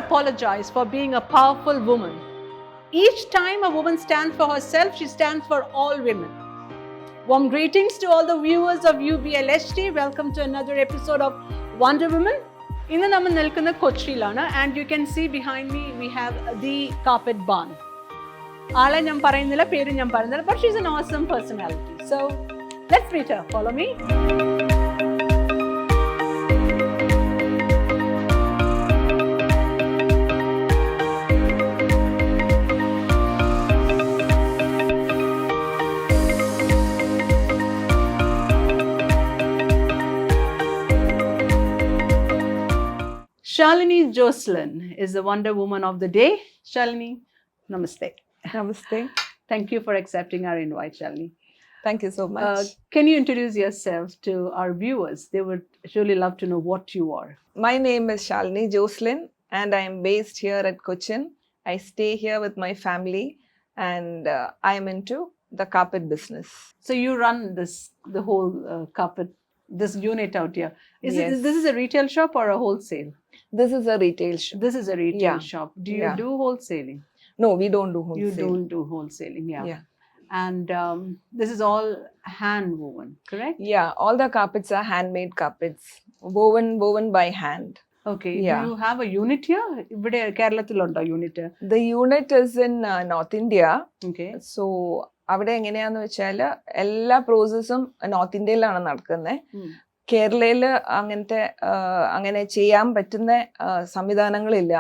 apologize for being a powerful woman. Each time a woman stands for herself, she stands for all women. Warm greetings to all the viewers of UBLHD. Welcome to another episode of Wonder Woman. ഇന്ന് നമ്മൾ നിൽക്കുന്ന കൊച്ചിയിലാണ് and you can see behind me we have the carpet barn. ആളെ ഞാൻ പറയുന്നില്ല, പേര് ഞാൻ പറയുന്നില്ല, but she's an awesome personality. So let's meet her. Follow me. Shalini Jocelyn is the Wonder Woman of the day. Shalini, namaste. Namaste. Thank you for accepting our invite, Shalini. Thank you so much. Can you introduce yourself to our viewers? They would surely love to know what you are. My name is Shalini Jocelyn and I am based here at Cochin. I stay here with my family and I am into the carpet business. So you run the whole carpet, this unit out here. This is a retail shop or a wholesale? This is a retail shop. This is a retail shop. Do you do wholesaling? No, we don't do wholesale. You don't do wholesaling, yeah. And this is all hand woven, correct? Yeah, all the carpets are handmade carpets, woven by hand. Okay. Do you have a unit here? ഇവിടെ കേരളത്തിലുണ്ടോ unit? The unit is in North India. Okay. So അവിടെ എങ്ങനെയാന്ന് വെച്ചാൽ എല്ലാ പ്രോസസ്സും north ഇന്ത്യയിലാണ് നടക്കുന്നത്. കേരളയിൽ അങ്ങനെ ചെയ്യാൻ പറ്റുന്ന സംവിധാനങ്ങളില്ല.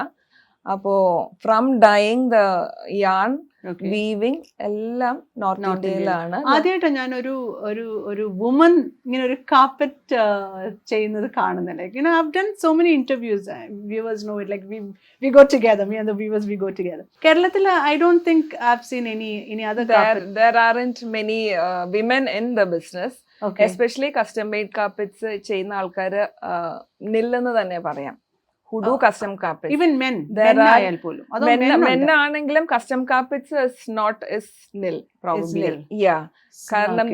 അപ്പോൾ from dyeing the yarn, weaving എല്ലാം നോർത്ത് ഇന്ത്യയിലാണ്. ആദ്യമായിട്ടാണ് ഞാൻ ഒരു വുമൻ ഇങ്ങനെ ഒരു കാർപ്പറ്റ് ചെയ്യുന്നത് കാണുന്നത്. I've done so many interviews. Viewers know it. Like we go together. Me and the viewers, we go together. Keralathil, I don't think I've seen any other carpet. There aren't many women in the business. Okay. Especially custom made carpets ചെയ്യുന്ന ആൾക്കാർ നില്ലെന്ന് തന്നെ പറയാം. Who do custom carpets? Even men. Men ആണെങ്കിലും custom carpets is nil probably. Yeah. കാരണം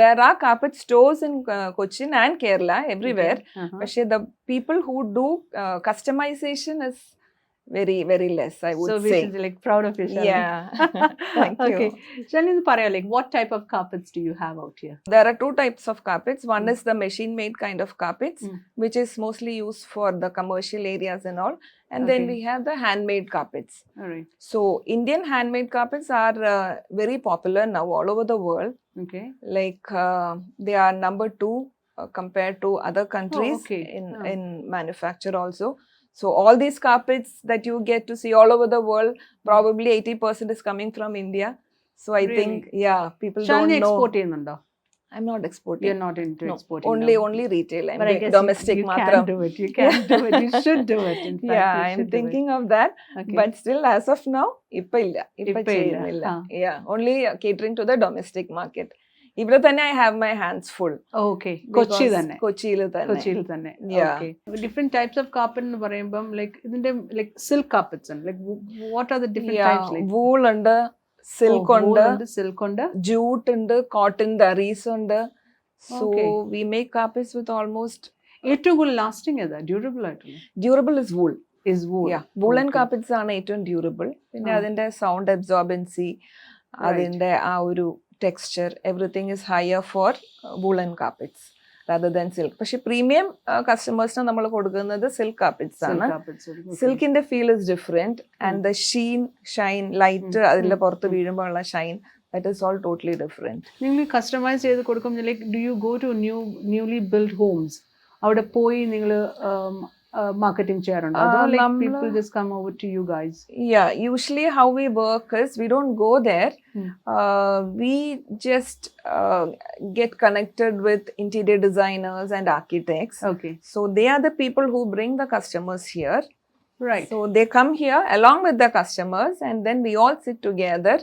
there are carpet stores in Cochin and Kerala everywhere. പക്ഷേ the people who do customization is very, very less, I would say. So we're like proud of you, Shalini. Yeah. Thank you. Okay. Shalini, like what type of carpets do you have out here? There are two types of carpets. One is the machine made kind of carpets, which is mostly used for the commercial areas and all. And then we have the handmade carpets. All right. So Indian handmade carpets are very popular now all over the world. Okay. Like they are number 2 compared to other countries in manufacture also. So all these carpets that you get to see all over the world, probably 80% is coming from India. So I think, people don't know. Export ചെയ്യുന്നുണ്ടോ? I'm not exporting. You're not into exporting. Only retail. I'm domestic. You can do it. You can do it. You should do it. In fact, I'm thinking of that. Okay. But still, as of now, ഇപ്പ ചെയ്യുന്നില്ല. Yeah, only catering to the domestic market. ഇവിടെ തന്നെ I have my hands full. Okay. കൊച്ചിയിൽ തന്നെ. Yeah. Okay. Different types of carpet എന്ന് പറയുമ്പം like ഇതിന്റെ like silk carpets and like what are the different types like? Wool ഉണ്ട്, silk ഉണ്ട്, jute ഉണ്ട്, cotton daris ഉണ്ട്. So we make carpets with almost ഏറ്റവും കൂടുതൽ ലാസ്റ്റിംഗ് ഏതാ? ഡ്യൂറബിൾ ആയിട്ടുള്ള? Durable is wool. Yeah. Woolen carpets ആണ് ഏറ്റവും ഡ്യൂറബിൾ. പിന്നെ അതിന്റെ സൗണ്ട് അബ്സോർബൻസി, അതിന്റെ ആ ഒരു texture, everything is higher for woolen carpets rather than silk. പക്ഷെ പ്രീമിയം കസ്റ്റമേഴ്സിന് നമ്മൾ കൊടുക്കുന്നത് സിൽക്ക് കാർപ്പറ്റ്സ് ആണ്. സിൽക്കിന്റെ feel is different and the shine light അതിന്റെ പുറത്ത് വീഴുമ്പോൾ ഉള്ള shine, that is all totally different. നിങ്ങൾ കസ്റ്റമൈസ് ചെയ്ത് കൊടുക്കുമ്പോൾ like do you go to newly built homes? അവിടെ പോയി നിങ്ങൾ marketing ചെയ്യാറുണ്ടോ? അതോ like people just come over to you guys? Yeah, usually how we work is we don't go there. We just get connected with interior designers and architects. Okay. So they are the people who bring the customers here. Right. So they come here along with the customers and then we all sit together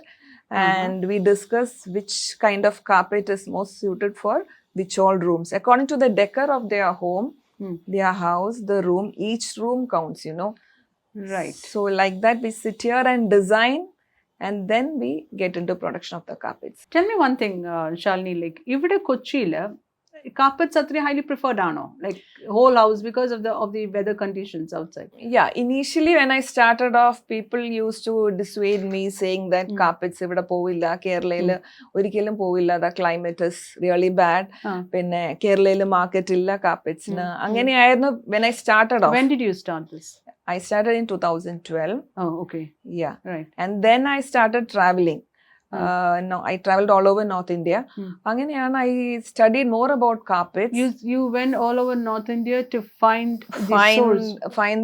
and we discuss which kind of carpet is most suited for which all rooms. According to the decor of their home, their house, the room, each room counts, Right. So like that we sit here and design and then we get into production of the carpets. Tell me one thing, Shalini, like ഇവിടെ കൊച്ചിയിൽ carpets are highly preferred, like whole house because of the weather conditions outside. Yeah, initially when I started off, people used to dissuade me saying that carpets ഇവിടെ പോവില്ല, കേരളയിൽ ഒരിക്കലും പോവില്ല, the climate is really bad, പിന്നെ കേരളയിൽ market ഇല്ല കാർപ്പറ്റ്സിന്, അങ്ങനെയായിരുന്നു when I started off. When did you start this? I started in 2012. Oh, okay. Yeah. Right. And then I started traveling. No, I traveled all over North India. Anganeyana, I studied more about carpets. You went all over North India to find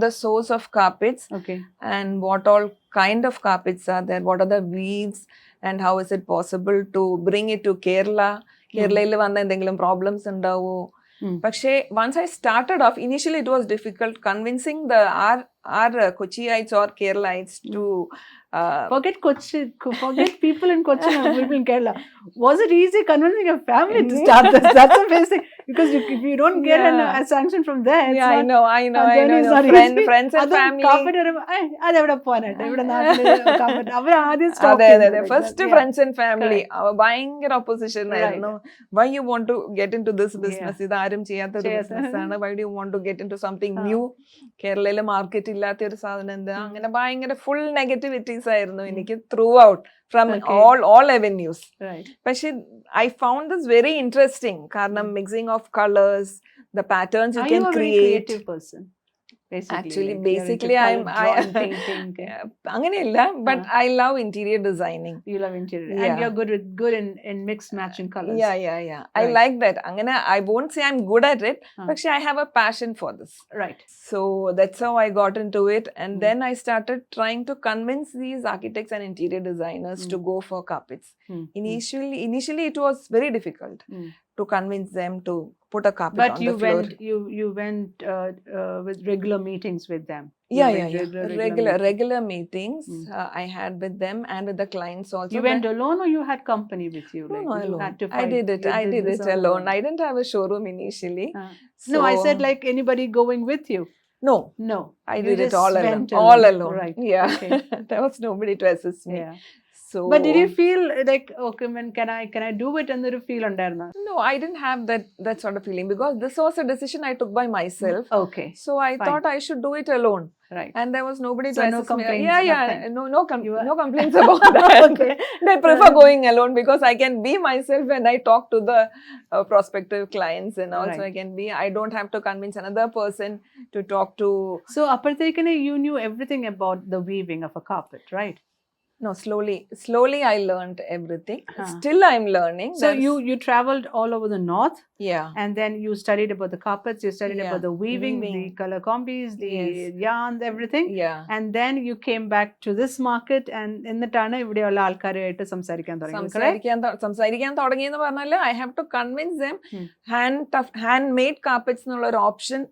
the source of carpets. Okay. And what all kind of carpets are there, what are the weaves, and how is it possible to bring it to Kerala. Kerala vanda endengilum problems undavo. പക്ഷേ once I started off, initially it was difficult convincing our Kochiites or Keralites to forget Kochi, forget people in Kochi and people in Kerala. Was it easy convincing your family to start this? That's the basic, because if you don't get a sanction from there, it's I know. Friends and family. Carpet adevada poanate ivide naatile carpet avara aadham stop ade first friends and family bhayangara opposition aayirunnu. Why you want to get into this business? Idu aarum cheyyatha oru business aanu. Why do you want to get into something new? Kerala market illatha oru sadhanam endha angane bhayangara full negativities ആയിരുന്നു എനിക്ക് throughout from all avenues. Right. പക്ഷേ I found this very interesting കാരണം mixing of colors, the patterns you can create. Are you a very creative person? Basically I'm അങ്ങനെയല്ല, but I love interior designing. You love interior, and you're good in mixed matching colors. Yeah. Right. I like that. അങ്ങനെ I won't say I'm good at it, but I have a passion for this. Right. So that's how I got into it, and then I started trying to convince these architects and interior designers to go for carpets. Initially it was very difficult to convince them to put a carpet on the floor. But you went with regular meetings with them. Regular meetings I had with them and with the clients also. You went alone or you had company with you? No, alone. Had to I did it alone. I didn't have a showroom initially. No, I said like anybody going with you. No. I did it all alone. Right. Yeah. Okay. There was nobody to assist me. Yeah. So, but did you feel like, okay man, can I do it, and did you feel underna? No, I didn't have that sort of feeling, because this was a decision I took by myself. Okay. So I thought I should do it alone. Right. And there was nobody to assist no complaints, me. Yeah. No complaints about that. Okay. I prefer going alone because I can be myself when I talk to the prospective clients, and also I don't have to convince another person to talk to. So apparthekane you knew everything about the weaving of a carpet, right? No, slowly I learned everything. Still I'm learning. So you traveled all over the north. Yeah. And then you studied about the carpets, you studied about the weaving, the color combis, the yarns, everything. Yeah. And then you came back to this market, and in the tana ivideയുള്ള ആൾക്കാരായിട്ട് സംസാരിക്കാൻ തുടങ്ങി എന്ന് പറഞ്ഞാൽ I have to convince them handmade carpets എന്നുള്ള ഒരു option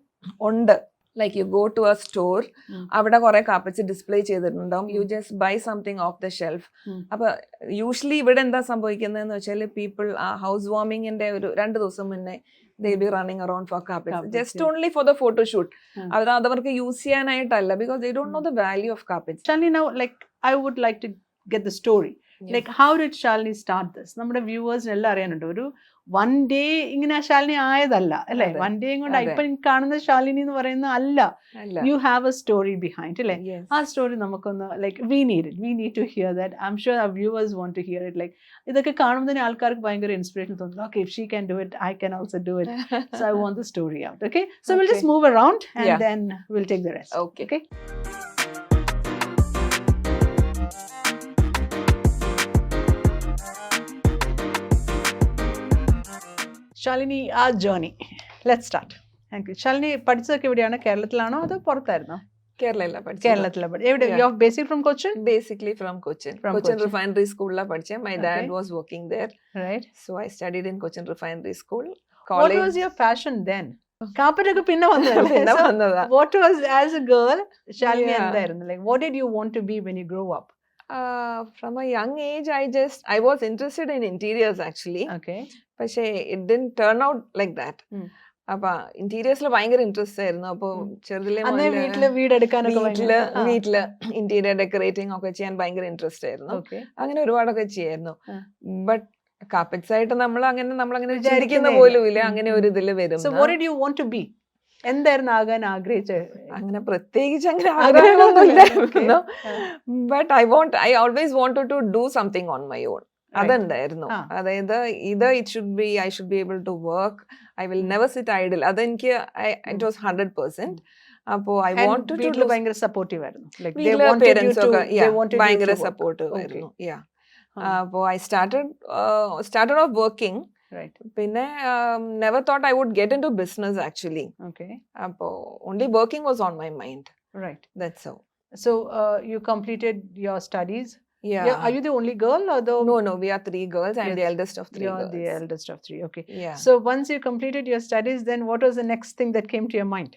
ഉണ്ട്. Like you go to a store, അവിടെ കുറെ കാർപ്പറ്റ്സ് ഡിസ്പ്ലേ ചെയ്തിട്ടുണ്ടാവും, you just buy something off the shelf. അപ്പൊ യൂഷ്വലി ഇവിടെ എന്താ സംഭവിക്കുന്നതെന്ന് വെച്ചാൽ പീപ്പിൾ ആ ഹൗസ് വാമിങ്ങിന്റെ ഒരു 2 ദിവസം മുന്നേ they be running around for carpets just only for the photo shoot. അതവർക്ക് use ചെയ്യാനായിട്ടല്ല, because they don't know the value of carpets. Shalini, now like I would like to get the story. Like how did Shalini start this? നമ്മുടെ വ്യൂവേഴ്സിന് എല്ലാം അറിയാനുണ്ട്. ഒരു one day ഇങ്ങനെ ശാലിനി ആയതല്ല അല്ലെ, one day കൊണ്ട് ഇപ്പൊ കാണുന്ന ശാലിനി എന്ന് പറയുന്ന അല്ല. You have a story behind അല്ലെ. ആ സ്റ്റോറി നമുക്കൊന്ന് like we need to hear that. I am sure our viewers want to hear it. Like ഇതൊക്കെ കാണുമ്പോൾ തന്നെ ആൾക്കാർക്ക് ഭയങ്കര ഇൻസ്പിറേഷൻ തോന്നുന്നു. Okay, if she can do it, I can also do it. So I want the story out. Okay, so will just move around and then will take the rest. Okay. Shalini, ആ journey let's start. Thank you. Shalini പഠിച്ചതൊക്കെ എവിടെയാണ്? കേരളത്തിലാണോ അതോ പുറത്തായിരുന്നോ? കേരളത്തിലാണ്. എവിടെ? You are basic from Cochin? Basically from Cochin. Cochin Refinery School la പഠിച്ചേ. My dad was working there. Right. So I studied in Cochin Refinery School. What was your passion then? Carpet ഒക്കെ പിന്നെ വന്നതാ. What was, as a girl, Shalini എന്തായിരുന്നു? Like what did you want to be when you grew up? From a young age I was interested in interiors actually. Okay. പക്ഷേ it didn't turn out like that. അപ്പൊ ഇന്റീരിയേഴ്സിൽ ഭയങ്കര interest ആയിരുന്നു. അപ്പൊ ചെറുതിലെ വീട്ടില് interior decorating ഒക്കെ ചെയ്യാൻ ഭയങ്കര ഇൻട്രസ്റ്റ് ആയിരുന്നു. അങ്ങനെ ഒരുപാടൊക്കെ ചെയ്യായിരുന്നു. ബട്ട് കാർപ്പറ്റ്സ് ആയിട്ട് നമ്മളങ്ങനെ ചിന്തിക്കുന്ന പോലും ഇല്ല അങ്ങനെ ഒരു ഇതിൽ വരും. So what did you want to be? എന്തായിരുന്നു ആകാൻ ആഗ്രഹിച്ചത്? അങ്ങനെ പ്രത്യേകിച്ച് അങ്ങനെ ആഗ്രഹമൊന്നുമില്ലായിരുന്നു. But I always wanted to do something on my own. അതുണ്ടായിരുന്നു. അതായത് I should be able to work. I will never sit idle. അതെനിക്ക് ഇറ്റ് വാസ് 100%. അപ്പോ ഐ വാണ്ട് ടു ഡു. ഭയങ്കര സപ്പോർട്ടീവ് ആയിരുന്നു. പേരൻസ് ഒക്കെ ഭയങ്കര സപ്പോർട്ടീവ് ആയിരുന്നു. അപ്പോ ഐ സ്റ്റാർട്ടഡ് ഓഫ് വർക്കിംഗ്. പിന്നെ never thought I would get into business actually. Okay. Appo only working was on my mind. Right. That's how. So you completed your studies. Yeah. Are you the only girl or the? No, we are 3 girls. I'm the eldest of 3 girls. You're the eldest of 3. Okay. Yeah. So once you completed your studies, then what was the next thing that came to your mind?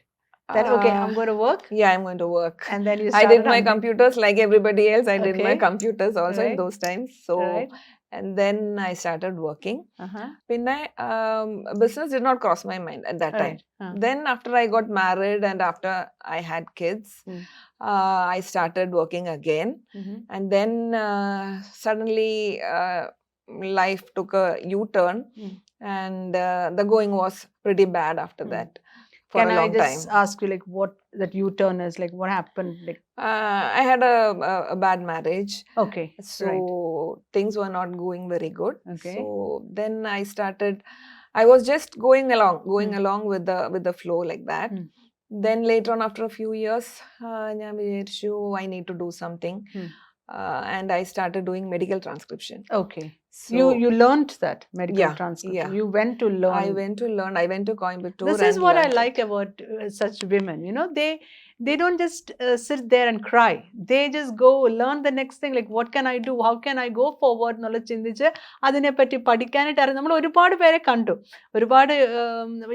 That okay, I'm going to work. Yeah, I'm going to work. And then you I did my computers like everybody else. I did my computers also in those times. So. And then I started working. Pinne business did not cross my mind at that time. Then after I got married and after I had kids, I started working again. And then suddenly life took a U-turn and the going was pretty bad after that. Can I just ask you, like, what that U-turn is? Like, what happened? Like, I had a bad marriage. Okay. So things were not going very good. Okay. So then I was just going along with the flow like that. Then later on, after a few years, I need to do something. And I started doing medical transcription. Okay. So you learned that medical transcription. Yeah. You went to learn. I went to learn. I went to Coimbatore. This is what I like about such women. You know, they don't just sit there and cry. They just go learn the next thing. Like, what can I do? How can I go forward? എന്നുള്ള ചിന്തിച്ച് അതിനെപ്പറ്റി പഠിക്കാനായിട്ട് അറിയാം. നമ്മൾ ഒരുപാട് പേരെ കണ്ടു. ഒരുപാട്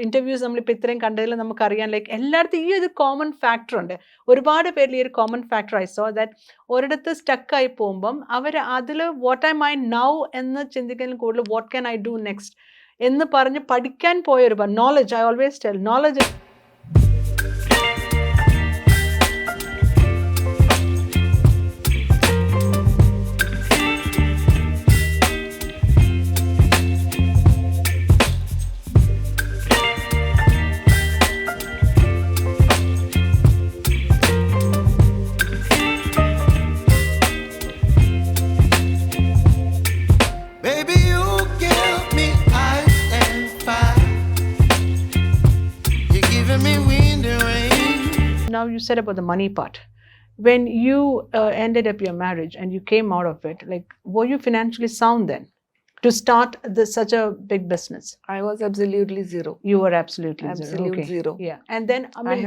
ഇന്റർവ്യൂസ് നമ്മളിപ്പോൾ ഇത്രയും കണ്ടതിൽ നമുക്കറിയാൻ ലൈക്ക് എല്ലായിടത്തും ഈ ഒരു കോമൺ ഫാക്ടർ ഉണ്ട്. ഒരുപാട് പേരിൽ ഈ ഒരു common factor I so that ഒരിടത്ത് സ്റ്റക്കായി പോകുമ്പം അവർ അതിൽ വാട്ട് ഐ മൈ നൗ എന്ന് ചിന്തിക്കുന്നതിൽ കൂടുതൽ what can I do next എന്ന് പറഞ്ഞ് പഠിക്കാൻ പോയ ഒരുപാട് knowledge. I always tell knowledge. Now you said about the money part. When you ended up your marriage and you came out of it, like, were you financially sound then to start such a big business? I was absolutely zero. You were absolutely zero. Yeah. And then, I mean,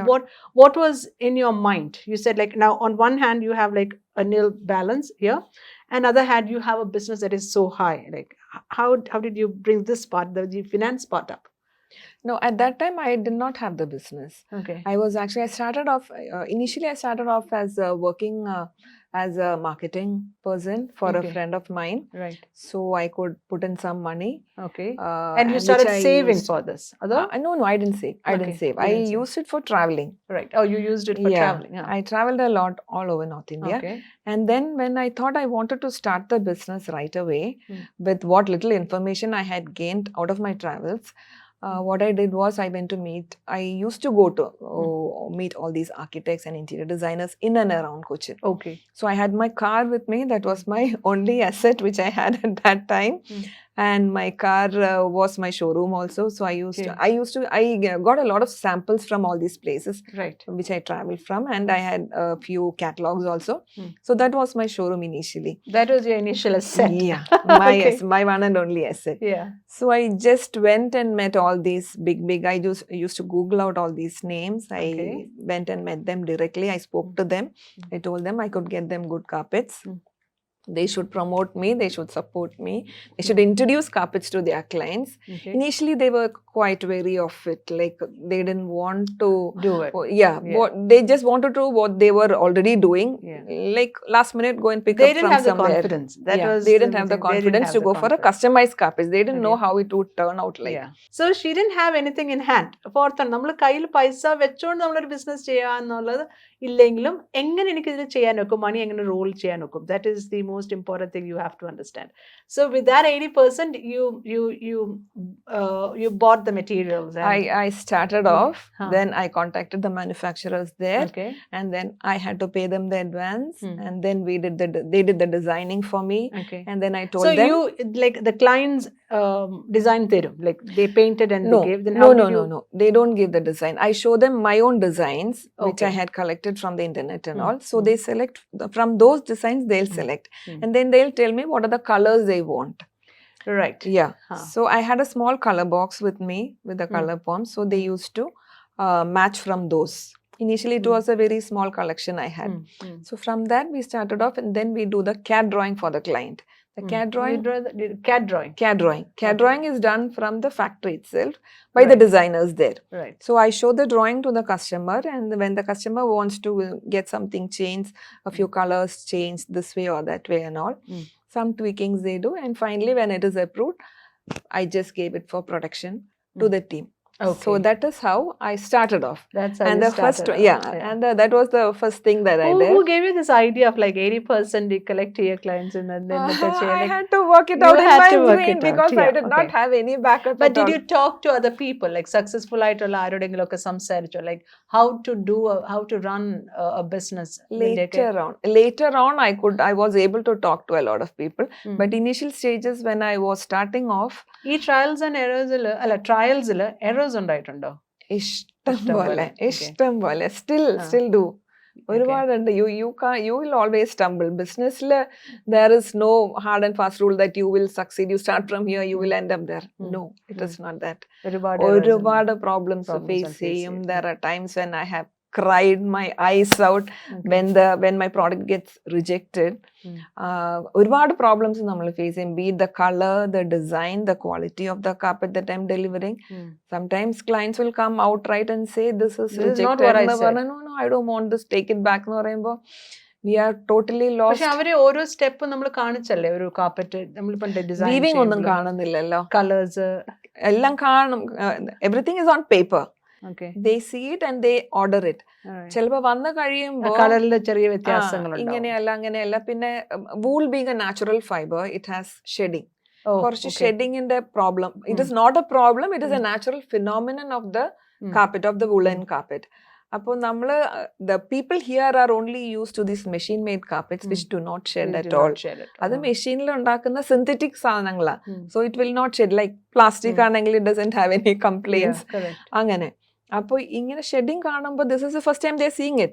what was in your mind? You said, like, now on one hand you have like a nil balance here, and other hand you have a business that is so high. Like, how did you bring this part, the finance part up? No, at that time I did not have the business. Okay. I started off initially as working as a marketing person for a friend of mine. Right. So I could put in some money. Okay. And you started saving for this? No, I didn't save. I didn't save. I used it for traveling. Right. Oh, you used it for traveling. I traveled a lot all over North India. Okay. And then when I thought I wanted to start the business right away with what little information I had gained out of my travels, what I did was I used to go to meet all these architects and interior designers in and around Cochin. Okay. So I had my car with me. That was my only asset which I had at that time. And my car was my showroom also. So I got a lot of samples from all these places, right, which I traveled from, and I had a few catalogs also. So that was my showroom initially. That was your initial asset. Yeah, my one and only asset. Yeah. So I just went and met all these big. I used to Google out all these names. I went and met them directly. I spoke to them. I told them I could get them good carpets. They should promote me. They should support me. They should introduce carpets to their clients. Okay. Initially, they were quite wary of it. Like they didn't want to Do it. they just wanted to what they were already doing. Like last minute go and pick They up didn't from have the somewhere. confidence. That was They didn't have the thing. They didn't confidence have to the go for a confidence. customized carpets. They didn't know how it would turn out like. So she didn't have anything in hand. Fourth, നമ്മൾ കയ്യിൽ പൈസ വെച്ചോണ്ട് നമ്മളൊരു business ചെയ്യാന്നുള്ളത് ഇല്ലെങ്കിലും എങ്ങനെ എനിക്ക് ഇതിൽ ചെയ്യാൻ നോക്കും, മണി എങ്ങനെ റോൾ ചെയ്യാൻ നോക്കും. That is the most important thing you have to understand. So with that 80% you bought the materials. I started off, then I contacted the manufacturers there, and then I had to pay them the advance, and then they did the designing for me, and then I told them. So you, like the clients design therum, like they painted and they gave. Then No, they don't give the design. I show them my own designs, which I had collected from the internet and all. So they select from those designs, they'll select, and then they'll tell me what are the colors they want. Right. Yeah. So I had a small color box with me with the color poms. So they used to match from those. Initially, it was a very small collection I had. So from that, we started off, and then we do the CAD drawing for the client. The CAD drawing. You draw the CAD drawing. CAD drawing. CAD drawing is done from the factory itself by the designers there. Right. So I show the drawing to the customer, and when the customer wants to get something changed, a few colors changed this way or that way and all. Some tweakings they do, and finally when it is approved, I just gave it for production to the team. So that is how I started off. That's how and you the first started. and that was the first thing that I did. Who gave you this idea of like 80% you collect to your clients and then I had to work it out in my brain because I did not have any backup. But did you talk to other people, like successful ആയിട്ടുള്ള ആരോടെങ്കിലുമൊക്കെ സംസാരിച്ചോ, like how to run a business? Later on I was able to talk to a lot of people, but initial stages when I was starting off, ഈ trials and errors errors ഉണ്ടായിട്ടുണ്ടോ? ഇഷ്ടം പോലെ still do. ഒരുപാടുണ്ട്. You will always stumble. Businessൽ there is no hard and fast rule that you will succeed. You start from here, you will end up there. No, it is not that. ഒരുപാട് problems face ചെയ്യും. There are times when I have cried my eyes out when my product gets rejected. ഒരുപാട് problems നമ്മൾ face ചെയ്യും. Be it the color, the design, the quality of the carpet that I'm delivering. Sometimes clients will come outright and say this is rejected. Not what I said. No, I don't want this, take it back എന്ന് പറയുമ്പോൾ we are totally lost. പക്ഷെ അവരെ ഓരോ step നമ്മൾ കാണിച്ചല്ലേ ഒരു carpet നമ്മളിപ്പോ design weaving ഒന്നും കാണുന്നില്ലല്ലോ. കളേഴ്സ് എല്ലാം കാണും. Everything is on paper. They see it and they order it. ചിലപ്പോൾ വന്നു കഴിയുമ്പോൾ കളറിൽ ചെറിയ വ്യത്യാസങ്ങളുണ്ട്. അങ്ങനെയല്ല. പിന്നെ wool being a natural fiber, it has shedding. കുറച്ച് ഷെഡിങ്ങിന്റെ problem. It is not a problem, it is a natural phenomenon of the carpet, of the woolen carpet. അപ്പോൾ നമ്മള് the people here are only used to these machine made carpets which do not shed at all. അത് മെഷീനിൽ ഉണ്ടാക്കുന്ന synthetic സാധനങ്ങളാ. So it will not shed. Like plastic ആണെങ്കിൽ it doesn't have any complaints. അങ്ങനെ. അപ്പോൾ ഇങ്ങനെ shedding കാണുമ്പോൾ this is the first time they are seeing it.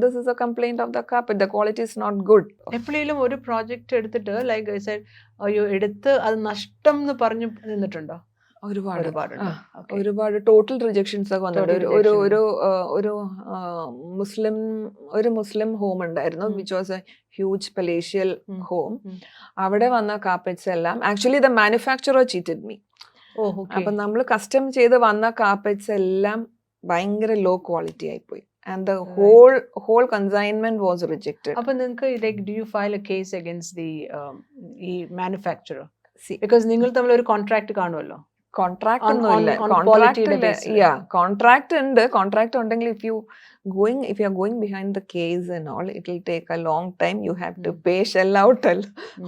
This is a complaint of the carpet, the quality is not good. എപ്പോഴേലും ഒരു project എടുത്തിട്ട് like I said അയ്യോ എടുത്ത് അത് നഷ്ടം എന്ന് പറഞ്ഞു നിന്നിട്ടുണ്ടോ? ഒരുപാട് ടോട്ടൽ റിജക്ഷൻസ് ഒക്കെ വന്നിട്ടുണ്ട്. ഒരു മുസ്ലിം ഹോം ഉണ്ടായിരുന്നു, which was a huge palatial home. അവിടെ വന്ന കാർപ്പറ്റ്സ് എല്ലാം actually the manufacturer cheated me. അപ്പൊ നമ്മൾ കസ്റ്റം ചെയ്ത് വന്ന കാർപ്പറ്റ്സ് എല്ലാം ഭയങ്കര ലോ ക്വാളിറ്റി ആയിപ്പോയി. And the whole consignment was rejected. Appo ningalku like do you file a case against the manufacturer? See, because ningal thamil oru contract കാണുമല്ലോ. Contract ഒന്നുമില്ല. Contract ഉണ്ടെങ്കിൽ if you are going behind the case and all, it will take a long time. You have to pay shell out a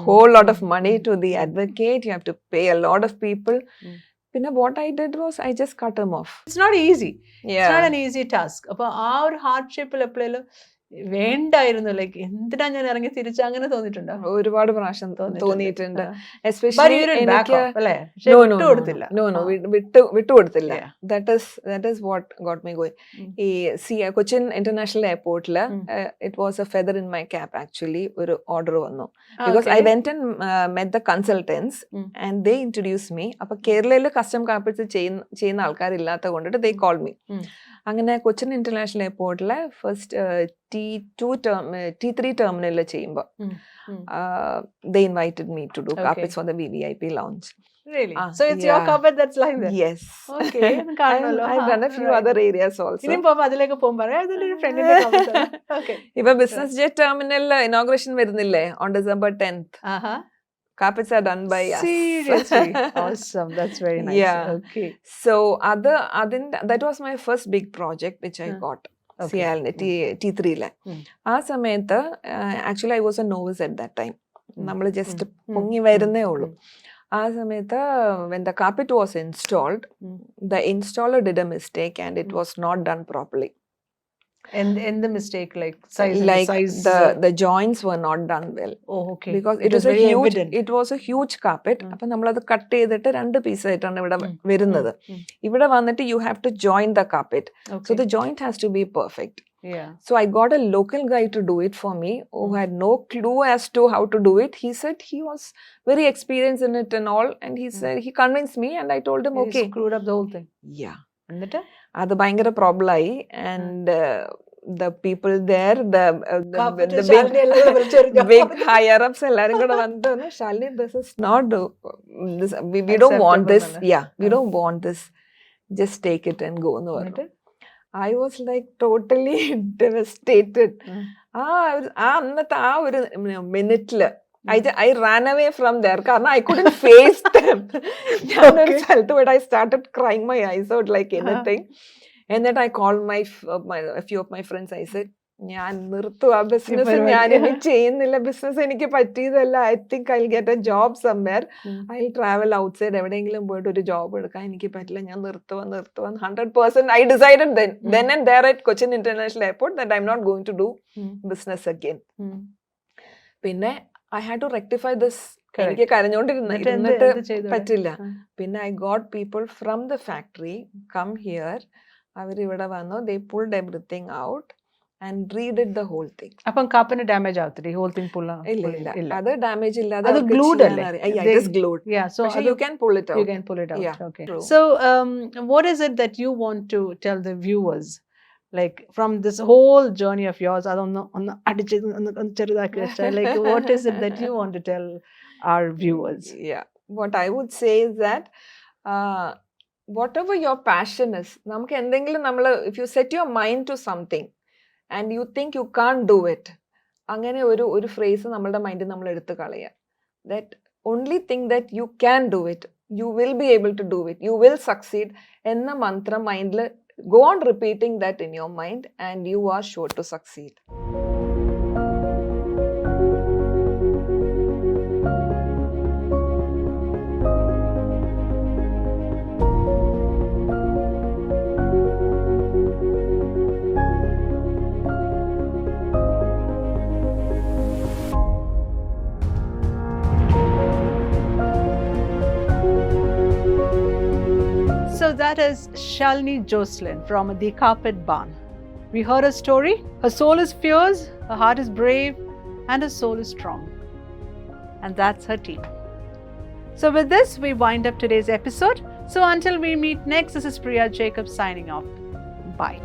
whole lot of money to the advocate. You have to pay a lot of people. What I did was I just cut him off. It's not easy. It's not an easy task. അപ്പോൾ ആ ഒരു ഹാർഡ്ഷിപ്പിൽ എപ്പോഴേലും വേണ്ടായിരുന്നു, like എന്തിനാ ഞാൻ ഇറങ്ങി തിരിച്ച് അങ്ങനെ തോന്നിയിട്ടുണ്ടോ? ഒരുപാട് പ്രാവശ്യം തോന്നിയിട്ടുണ്ട്. വിട്ടുകൊടുത്തില്ല. That is what got me going. ഈ കൊച്ചിൻ ഇന്റർനാഷണൽ എയർപോർട്ടില് it was a feather in my cap actually. ഒരു ഓർഡർ വന്നു. Because I went and met the consultants and they introduced me. അപ്പൊ കേരളയിൽ കസ്റ്റം കാർപ്പറ്റ്സ് ചെയ്യുന്ന ആൾക്കാരില്ലാത്ത കൊണ്ടിട്ട് they called me. അങ്ങനെ Cochin international എയർപോർട്ടിലെ first T3 ടെർമിനലിൽ ചെയ്യുമ്പോൾ they invited me to do carpets for the VVIP lounge. Really? So it's your carpet that's like that? Yes. Okay. I've done a few other areas also. ഇനിയും പോകുമ്പോൾ അതിലേക്ക് പോകുമ്പോൾ അതൊരു ഫ്രണ്ടിന്റെ carpet. Okay. ഇപ്പൊ business jet terminal inauguration വരുന്നില്ലേ on December 10th. Carpets are done by us. Seriously? Awesome. That's very nice. Yeah. Okay. So that was my first big project which I got. T3 ലെ ആ സമയത്ത് actually I was A novice at that time. നമ്മൾ just പൊങ്ങി വരുന്നേ ഉള്ളൂ. ആ സമയത്ത് when the carpet was installed, the installer did a mistake and it was not done properly. And the mistake, like size, the joints were not done well. Oh, okay. Because it was a huge carpet. അപ്പൊ നമ്മളത് cut ചെയ്തിട്ട് 2 piece ആയിട്ടാണ് ഇവിടെ വരുന്നത്. ഇവിടെ വന്നിട്ട് you have to join the carpet. So the joint has to be perfect. Yeah. So I got a local guy to do it for me who had no clue as to how to do it. He said he was very experienced in it and all, and he said he convinced me, and I told him okay. He screwed up the whole thing. Yeah. എന്നിട്ട് അത് ഭയങ്കര problem ആയി. And the people there, the big higher ups എല്ലാരും കൂടെ വന്നിട്ട് Shalini, this is not we don't want this. Yeah, we don't want this. Just take it and go എന്ന് പറഞ്ഞു. I was like totally devastated. അന്നത്തെ ആ ഒരു മിനിറ്റില് I ran away from there കാരണം I couldn't face them. ഞാനൊരു സ്ഥലത്ത് പോയിട്ട് I started crying my eyes out like anything. And then I called a few of my friends. I said, ഞാൻ നിർത്തുവാ business, ഞാനിനി ചെയ്യുന്നില്ല, ബിസിനസ് എനിക്ക് പറ്റിയതല്ല. I think I'll get a job somewhere. I'll travel outside, എവിടെയെങ്കിലും പോയിട്ട് ഒരു job എടുക്കാൻ എനിക്ക് പറ്റില്ല, ഞാൻ നിർത്തുവാ 100%. I decided then and there at Cochin International Airport that I'm not going to do business again. പിന്നെ I had to rectify this. എനിക്ക് കരഞ്ഞോണ്ടിരുന്നിട്ട് പറ്റില്ല. പിന്നെ I got people from the factory come here. അവരിവിടെ വന്നു, they pulled everything out and redid the whole thing. അപ്പം കാപ്പിന് damage ആവത്തില്ല, whole thing pull ഇല്ല, അത് ഡാമേജ് ഇല്ലാതെ അത് glued അല്ലേ? Yeah, it is glued. Yeah, so you can pull it out. You can pull it out. Yeah, okay. true. So what is it that you want to tell the viewers, like from this whole journey of yours? അതൊന്ന് ചെറുതാക്കി വെച്ചാൽ, like what is it that you want to tell our viewers? Yeah, what I would say is that whatever your passion is, നമുക്ക് എന്തെങ്കിലും if you set your mind to something and you think you can't do it, അങ്ങനെ ഒരു phrase നമ്മളുടെ മൈൻഡിൽ നമ്മൾ എടുത്തു കളയുക. That only thing that you can do it, you will be able to do it, you will succeed എന്ന മന്ത്രം മൈൻഡിൽ go on repeating that in your mind and you are sure to succeed. So that is Shalini Jocelyn from The Carpet Barn. We heard her story. Her soul is fierce, her heart is brave, and her soul is strong. And that's her team. So with this, we wind up today's episode. So until we meet next, this is Priya Jacob signing off. Bye.